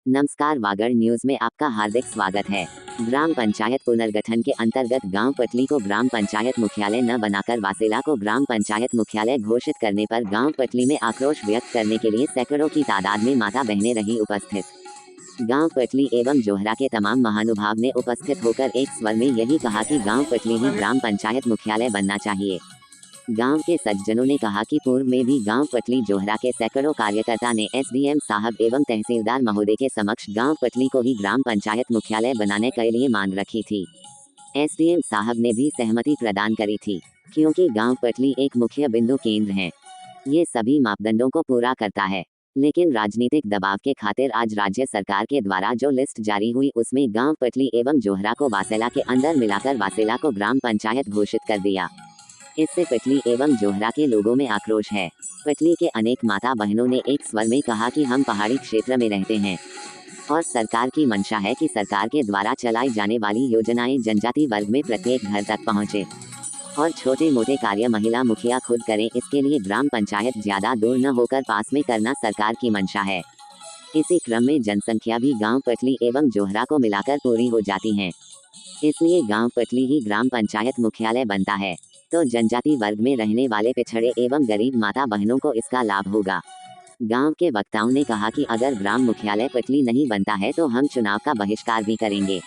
नमस्कार, वागड़ न्यूज में आपका हार्दिक स्वागत है। ग्राम पंचायत पुनर्गठन के अंतर्गत गांव पटली को ग्राम पंचायत मुख्यालय न बनाकर वासेला को ग्राम पंचायत मुख्यालय घोषित करने पर गांव पटली में आक्रोश व्यक्त करने के लिए सैकड़ों की तादाद में माता बहनें रही उपस्थित। गांव पटली एवं जोहरा के तमाम महानुभाव ने उपस्थित होकर एक स्वर में यही कहा कि गांव पटली ही ग्राम पंचायत मुख्यालय बनना चाहिए। गांव के सज्जनों ने कहा कि पूर्व में भी गांव पटली जोहरा के सैकड़ों कार्यकर्ता ने एसडीएम साहब एवं तहसीलदार महोदय के समक्ष गांव पटली को ही ग्राम पंचायत मुख्यालय बनाने के लिए मांग रखी थी। एसडीएम साहब ने भी सहमति प्रदान करी थी, क्योंकि गांव पटली एक मुख्य बिंदु केंद्र है। ये सभी मापदंडों को पूरा करता है, लेकिन राजनीतिक दबाव के खातिर आज राज्य सरकार के द्वारा जो लिस्ट जारी हुई उसमें गांव पटली एवं जोहरा को वासेला के अंदर मिलाकर वासेला को ग्राम पंचायत घोषित कर दिया। इससे पटली एवं जोहरा के लोगों में आक्रोश है। पटली के अनेक माता बहनों ने एक स्वर में कहा कि हम पहाड़ी क्षेत्र में रहते हैं और सरकार की मंशा है कि सरकार के द्वारा चलाई जाने वाली योजनाएं जनजाति वर्ग में प्रत्येक घर तक पहुंचे और छोटे मोटे कार्य महिला मुखिया खुद करें। इसके लिए ग्राम पंचायत ज्यादा दूर न होकर पास में करना सरकार की मंशा है। इसी क्रम में जनसंख्या भी गाँव पटली एवं जोहरा को मिलाकर पूरी हो जाती है, इसलिए गाँव पटली ही ग्राम पंचायत मुख्यालय बनता है तो जनजाति वर्ग में रहने वाले पिछड़े एवं गरीब माता बहनों को इसका लाभ होगा। गांव के वक्ताओं ने कहा कि अगर ग्राम मुख्यालय पटली नहीं बनता है तो हम चुनाव का बहिष्कार भी करेंगे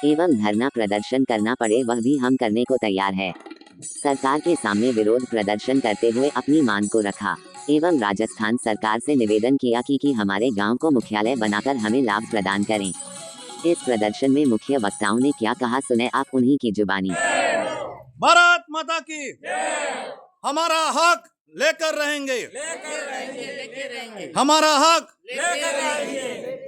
एवं धरना प्रदर्शन करना पड़े वह भी हम करने को तैयार है। सरकार के सामने विरोध प्रदर्शन करते हुए अपनी मांग को रखा एवं राजस्थान सरकार से निवेदन किया कि हमारे गाँव को मुख्यालय बनाकर हमें लाभ प्रदान करें। इस प्रदर्शन में मुख्य वक्ताओं ने क्या कहा, सुने आप उन्हीं की जुबानी। भारत माता की हमारा हक लेकर रहेंगे, हमारा हक लेकर रहेंगे।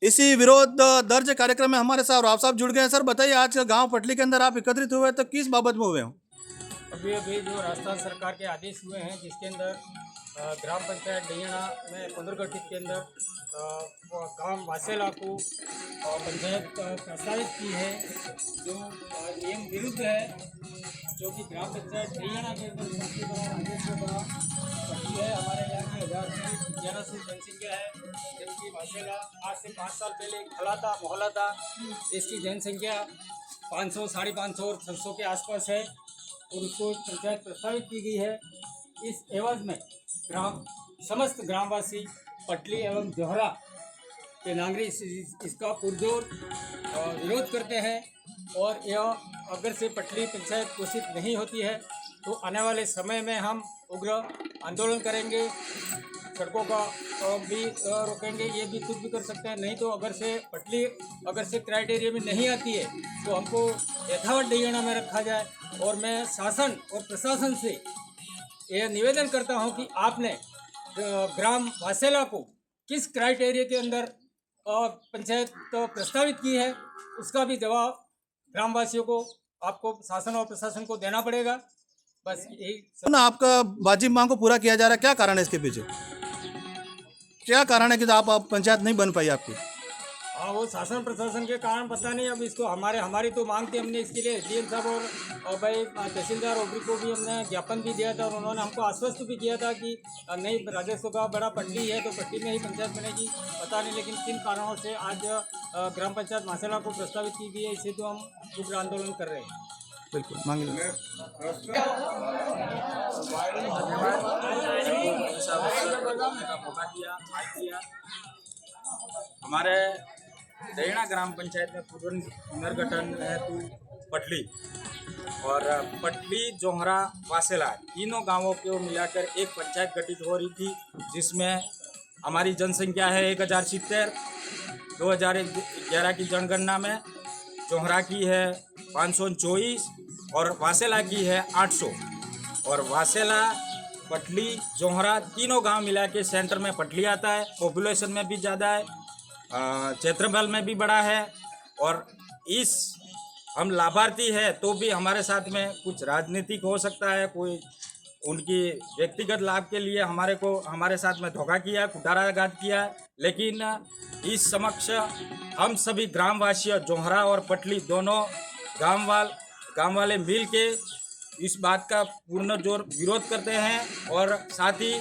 इसी विरोध दर्ज कार्यक्रम में हमारे साथ राव साहब जुड़ गए हैं। सर बताइए, आज गांव पटली के अंदर आप एकत्रित हुए तो किस बाबत में हुए हो? अभी जो राजस्थान सरकार के आदेश हुए हैं जिसके अंदर ग्राम पंचायत डैयाना में पुनर्गठित के अंदर गांव वासेला को पंचायत प्रस्तावित की है, जो नियम विरुद्ध है, जो कि ग्राम पंचायत डैयाना के अंदर सबसे बड़ा राजस्व बड़ा पट्टी है। हमारे यहाँ की 1100 जनसंख्या है, जबकि वासेला आज से 5 साल पहले एक फला मोहल्ला था जिसकी जनसंख्या 500, 550 और 600 के आसपास है और उसको पंचायत प्रस्तावित की गई है। इस एवज में समस्त ग्रामवासी पटली एवं जोहरा के नागरिक इसका पुरजोर विरोध करते हैं और यह अगर से पटली पंचायत घोषित नहीं होती है तो आने वाले समय में हम उग्र आंदोलन करेंगे, सड़कों का भी रोकेंगे। ये भी कुछ भी कर सकते हैं, नहीं तो अगर से क्राइटेरिया में नहीं आती है तो हमको यथावत डैयाना में रखा जाए। और मैं शासन और प्रशासन से यह निवेदन करता हूं कि आपने ग्राम वासेला को किस क्राइटेरिया के अंदर पंचायत तो प्रस्तावित की है उसका भी जवाब ग्रामवासियों को, आपको शासन और प्रशासन को देना पड़ेगा। बस यही ना आपका वाजिब मांग को पूरा किया जा रहा है, क्या कारण है इसके पीछे? क्या कारण है कि आप पंचायत नहीं बन पाई आपकी? हाँ, वो शासन प्रशासन के कारण पता नहीं। अब इसको हमारी तो मांग थी, हमने इसके लिए एसडीएम साहब और भाई तहसीलदार ओबरी को भी हमने ज्ञापन भी दिया था और उन्होंने हमको आश्वस्त भी किया था कि नहीं, राजस्व का बड़ा पट्टी है तो पट्टी में ही पंचायत बनेगी। पता नहीं लेकिन किन कारणों से आज ग्राम पंचायत वासेला को प्रस्तावित की गई है, इसे तो हम उग्र आंदोलन कर रहे हैं। बिल्कुल मांग हमारे डैयाना ग्राम पंचायत में पुनर्गठन हेतु पटली और पटली जोहरा वासेला तीनों गांवों को मिलाकर एक पंचायत गठित हो रही थी, जिसमें हमारी जनसंख्या है 1070। 2011 की जनगणना में जोहरा की है 524 और वासेला की है 800। और वासेला, पटली, जोहरा तीनों गांव मिला के सेंटर में पटली आता है। पॉपुलेशन में भी ज़्यादा है, क्षेत्रफल में भी बड़ा है और इस हम लाभार्थी है तो भी हमारे साथ में कुछ राजनीतिक हो सकता है, कोई उनकी व्यक्तिगत लाभ के लिए हमारे साथ में धोखा किया, कुठाराघात किया। लेकिन इस समक्ष हम सभी ग्रामवासी जोहरा और पटली दोनों गांव वाले मिल के इस बात का पूर्ण जोर विरोध करते हैं और साथ ही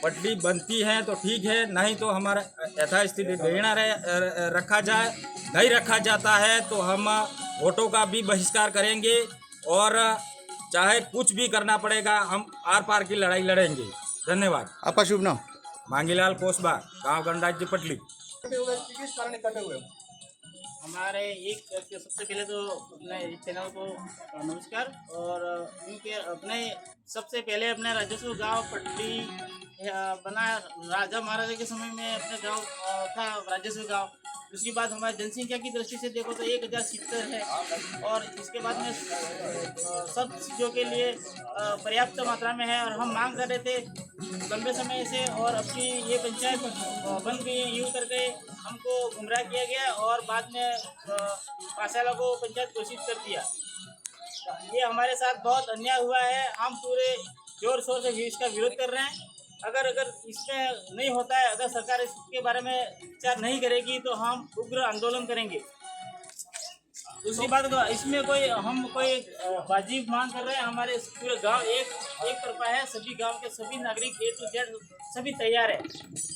पटली बनती है तो ठीक है, नहीं तो हमारा यथास्थिति डेढ़ा रखा जाए। नहीं रखा जाता है तो हम वोटों का भी बहिष्कार करेंगे और चाहे कुछ भी करना पड़ेगा, हम आर पार की लड़ाई लड़ेंगे। धन्यवाद। आपका शुभ नाम? मांगीलाल कोसबा, गांव गणराज्य पटली। किस कारण इकट्ठे हुए? हमारे एक सबसे पहले तो अपने चैनल को नमस्कार। और उनके अपने सबसे पहले अपने राजस्व गांव पटली बना राजा महाराजा के समय में अपने गांव था राजस्व गांव। उसके बाद हमारी जनसंख्या की दृष्टि से देखो तो 1070 है और इसके बाद में सब चीज़ों के लिए पर्याप्त मात्रा में है। और हम मांग कर रहे थे लंबे समय से, और अपनी ये पंचायत बन गई यूँ करके हमको गुमराह किया गया और बाद में पासाला को पंचायत घोषित कर दिया। ये हमारे साथ बहुत अन्याय हुआ है। हम पूरे जोर शोर से इसका विरोध कर रहे हैं। अगर इसमें नहीं होता है, अगर सरकार इसके बारे में विचार नहीं करेगी तो हम उग्र आंदोलन करेंगे। दूसरी बात, इसमें हम कोई बाजी मांग कर रहे हैं। हमारे पूरे गांव एक तरफा है, सभी गांव के सभी नागरिक A to Z सभी तैयार है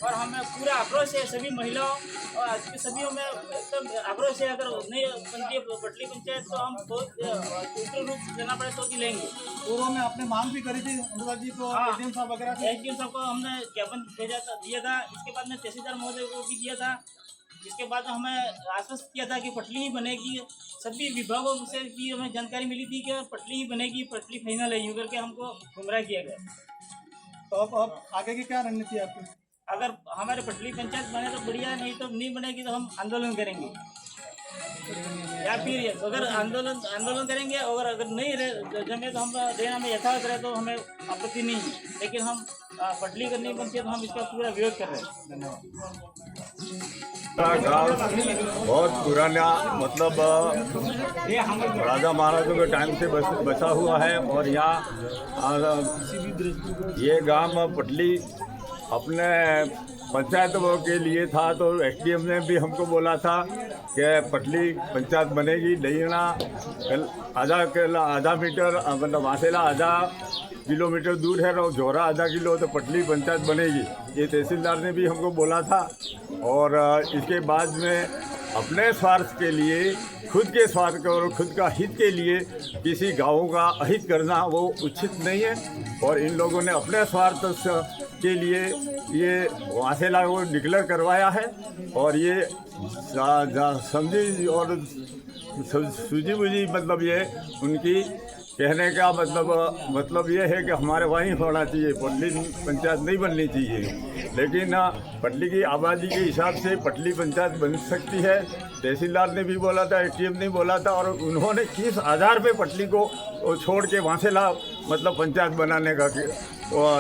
और हमें पूरा आक्रोश है। सभी महिलाओं और आज के सभी में एकदम आक्रोश है। अगर नहीं बनती है पटली पंचायत तो हम बहुत उग्र रूप लेना पड़े तो भी लेंगे। पूर्व में आपने मांग भी करी थी अनुराग जी को, एसडीएम साहब वगैरह से? एसडीएम साहब को हमने ज्ञापन दिया था। इसके बाद में तहसीलदार महोदय को भी दिया था। इसके बाद हमें आश्वस्त किया था कि पटली ही बनेगी। सभी विभागों से भी हमें जानकारी मिली थी कि पटली ही बनेगी, पटली फाइनल है, यूँ करके हमको गुमराह किया गया। तो अब आगे की क्या रणनीति है आपकी? अगर हमारे पटली पंचायत बने तो बढ़िया, नहीं तो नहीं बनेगी तो हम आंदोलन करेंगे। या फिर अगर आंदोलन करेंगे और अगर नहीं जमे तो हम देना में यथावत रहे तो हमें आपत्ति नहीं है, लेकिन हम पटली करनी बनती है तो हम इसका पूरा विरोध कर रहे हैं। धन्यवाद। गाँव बहुत पुराना, मतलब राजा महाराजों के टाइम से बसा हुआ है और यहाँ ये गांव पटली अपने पंचायत के लिए था। तो एसडीएम ने भी हमको बोला था कि पटली पंचायत बनेगी। डैयणा आधा मीटर, मतलब वासेला आधा किलोमीटर दूर है और जोरा आधा किलो, तो पटली पंचायत बनेगी। ये तहसीलदार ने भी हमको बोला था। और इसके बाद में अपने स्वार्थ के लिए, खुद के स्वार्थ और खुद का हित के लिए किसी गाँव का अहित करना वो उचित नहीं है। और इन लोगों ने अपने स्वार्थ के लिए ये वासेला को डिक्लेयर करवाया है और ये समझी और सूझी बुझी, मतलब ये उनकी कहने का मतलब ये है कि हमारे वहीं होना चाहिए, पटली पंचायत नहीं बननी चाहिए। लेकिन पटली की आबादी के हिसाब से पटली पंचायत बन सकती है। तहसीलदार ने भी बोला था, एसडीएम ने बोला था, और उन्होंने किस आधार पे पटली को छोड़ के वासेला मतलब पंचायत बनाने का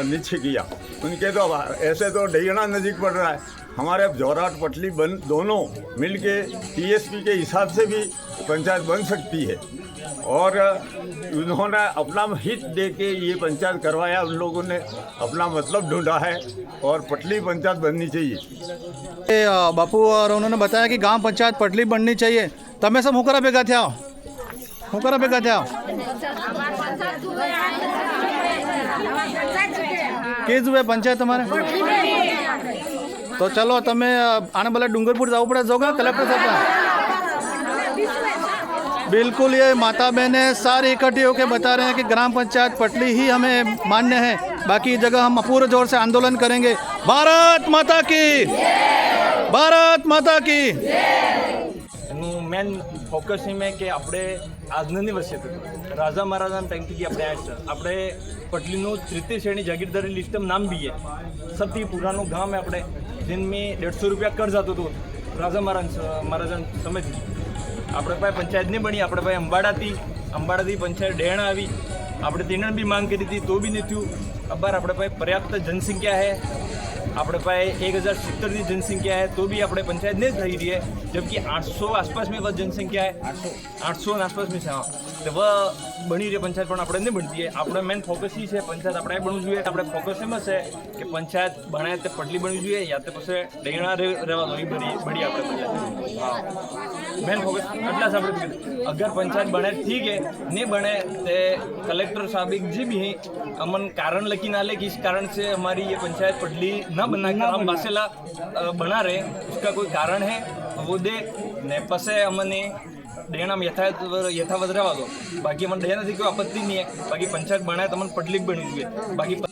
निश्चय किया। उनके तो ऐसे तो डैयणा नज़दीक पड़ रहा है, हमारे जोराट पटली दोनों मिलके टीएसपी के हिसाब से भी पंचायत बन सकती है। और उन्होंने अपना हित दे के ये पंचायत करवाया। उन लोगों ने अपना मतलब ढूंढा है और पटली पंचायत बननी चाहिए। बापू और उन्होंने बताया कि गांव पंचायत पटली बननी चाहिए। तब सब हुकरा बेगा थे, हुकरा बेगा थे केज हुए पंचायत हमारे। तो चलो तमे आने वाले डूंगरपुर जाओ पड़े जोगा कलेक्टर साहब। बिल्कुल, ये माता बहनें सारे इकट्ठे होकर बता रहे हैं कि ग्राम पंचायत पटली ही हमें मान्य है, बाकी जगह हम पूरे जोर से आंदोलन करेंगे। भारत माता की, भारत माता की। મેન ફોકસ એમ કે આપણે આજના દિવસે રાજા મહારાજાના ટાઈમથી આપણે આયા છે। આપણે પટલીનું તૃતીય શ્રેણી જાગીરદારી લિસ્ટમાં નામ બી है। સૌથી પુરાનું ગામ है આપણે, जिनमें 150 रुपया कर्ज आतो तो राजा महाराजा समयથી। આપણે પાસે પંચાયત નહીં બની, આપણે પાસે અંબાડાથી પંચાયત ડેણા આવી, આપણે તેણે બી માંગ કરી હતી તો બી નહીં થયું। અબાર આપણે પાસે પર્યાપ્ત જનસંખ્યા है, આપણે પાસે 1070 की जनसंख्या है तो भी આપણે पंचायत नहीं થઈ रही है, जबकि 800 आसपास में बस जनसंख्या है। 800 आसपास में से। हाँ, તેવા બની રહે પંચાયત પણ આપણે નહીં બનતી આપણે મેન ફોકસ એ છે પંચાયત આપણે બનવું જોઈએ આપણે ફોકસ એમ છે કે પંચાયત બને તે પટલી બનવી જોઈએ યા તો પછી ડેણા રહેવા દો એ બડી આપણે પંચાયત હા मेन फोकस अटला साहब अगर पंचायत बने ठीक है नहीं बने तो कलेक्टर साहब जी भी हैं अमन कारण लेकिन नाले कि इस कारण से हमारी ये पंचायत पटली न बनाकर हम बासेला बना रहे उसका कोई कारण है वो दे ने पसे अमने देना में यथावत रहवा दो बाकी अमन देना थी कोई आपत्ति नहीं है बाकी पंचायत बनाए तो अमन पटली बनी हुई है बाकी